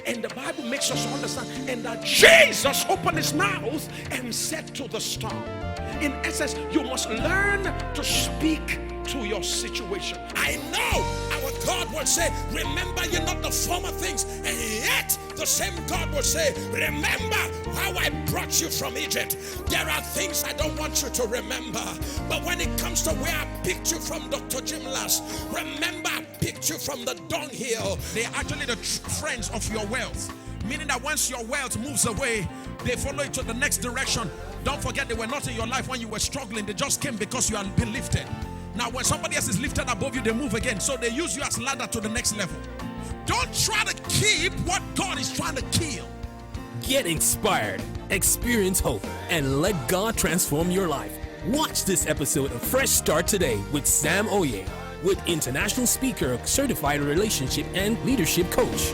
And the Bible makes us understand, and that Jesus opened his mouth and said to the storm. In essence, you must learn to speak to your situation. I know our God will say, remember ye not the former things, and yet the same God will say, remember how I brought you from Egypt. There are things I don't want you to remember, but when it comes to where I picked you from, Dr. Jim last, remember I picked you from the dunghill. They are actually the friends of your wealth, meaning that once your wealth moves away, they follow it to the next direction. Don't forget, they were not in your life when you were struggling. They just came because you had been lifted. Now when somebody else is lifted above you, they move again. So they use you as ladder to the next level. Don't try to keep what God is trying to kill. Get inspired, experience hope, and let God transform your life. Watch this episode of Fresh Start today with Sam Oye, with international speaker, certified relationship and leadership coach,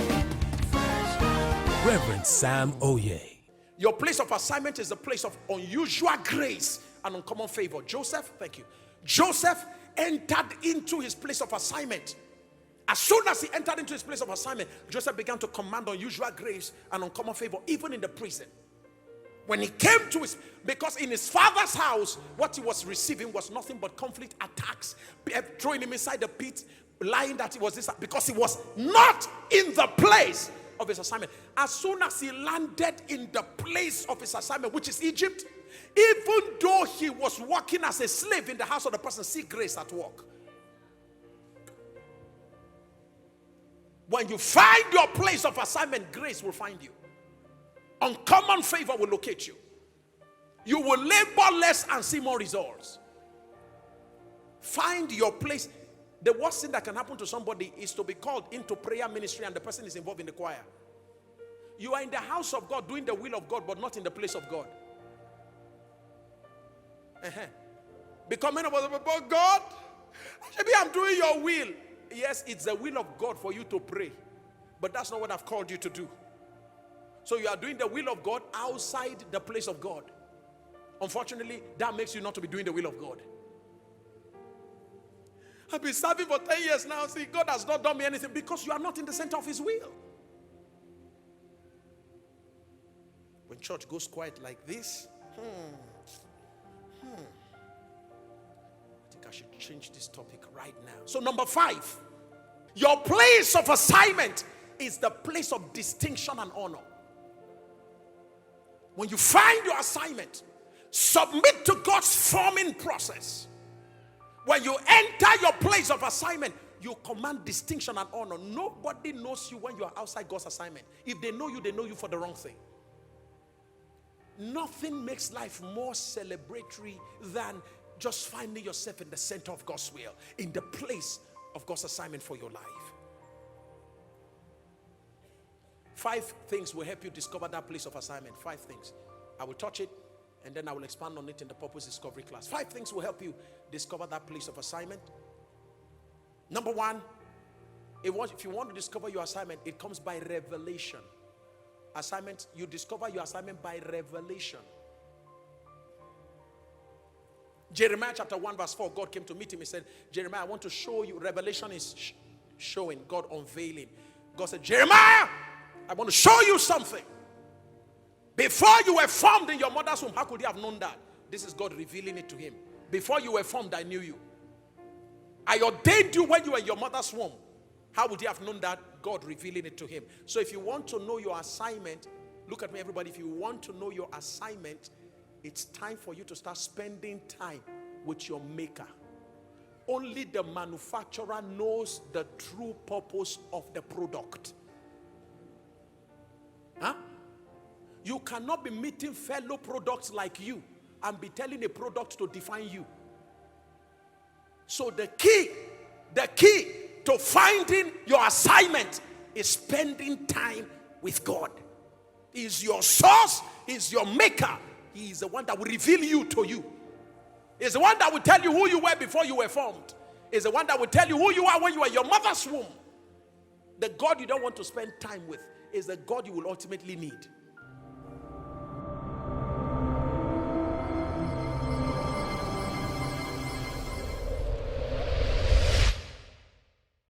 Reverend Sam Oye. Your place of assignment is a place of unusual grace and uncommon favor. Joseph, thank you. Joseph entered into his place of assignment. As soon as he entered into his place of assignment, Joseph began to command unusual grace and uncommon favor, even in the prison. When he came to because in his father's house, what he was receiving was nothing but conflict, attacks, throwing him inside the pit, lying that he was this, because he was not in the place of his assignment. As soon as he landed in the place of his assignment, which is Egypt, even though he was working as a slave in the house of the person, see grace at work. When you find your place of assignment, grace will find you. Uncommon favor will locate you. You will labor less and see more results. Find your place. The worst thing that can happen to somebody is to be called into prayer ministry and the person is involved in the choir. You are in the house of God doing the will of God, but not in the place of God. Becoming about the people, God, maybe I'm doing your will. Yes, it's the will of God for you to pray, but that's not what I've called you to do. So you are doing the will of God outside the place of God. Unfortunately, that makes you not to be doing the will of God. I've been serving for 10 years now. See, God has not done me anything because you are not in the center of his will. When church goes quiet like this, I think I should change this topic right now. So number 5, your place of assignment is the place of distinction and honor. When you find your assignment, submit to God's forming process. When you enter your place of assignment, you command distinction and honor. Nobody knows you when you are outside God's assignment. If they know you for the wrong thing. Nothing makes life more celebratory than just finding yourself in the center of God's will, in the place of God's assignment for your life. 5 things will help you discover that place of assignment. 5 things. I will touch it and then I will expand on it in the purpose discovery class. 5 things will help you discover that place of assignment. Number 1, if you want to discover your assignment, it comes by revelation. Assignment, you discover your assignment by revelation. Jeremiah chapter 1 verse 4, God came to meet him. He said, Jeremiah, I want to show you. Revelation is showing, God unveiling. God said, Jeremiah, I want to show you something. Before you were formed in your mother's womb, how could you have known that? This is God revealing it to him. Before you were formed, I knew you. I ordained you when you were in your mother's womb. How would you have known that? God revealing it to him. So if you want to know your assignment, look at me everybody, if you want to know your assignment, it's time for you to start spending time with your maker. Only the manufacturer knows the true purpose of the product. You cannot be meeting fellow products like you and be telling a product to define you. So the key to finding your assignment is spending time with God. He is your source, He is your maker. He is the one that will reveal you to you. He is the one that will tell you who you were before you were formed. He is the one that will tell you who you are when you were in your mother's womb. The God you don't want to spend time with is the God you will ultimately need.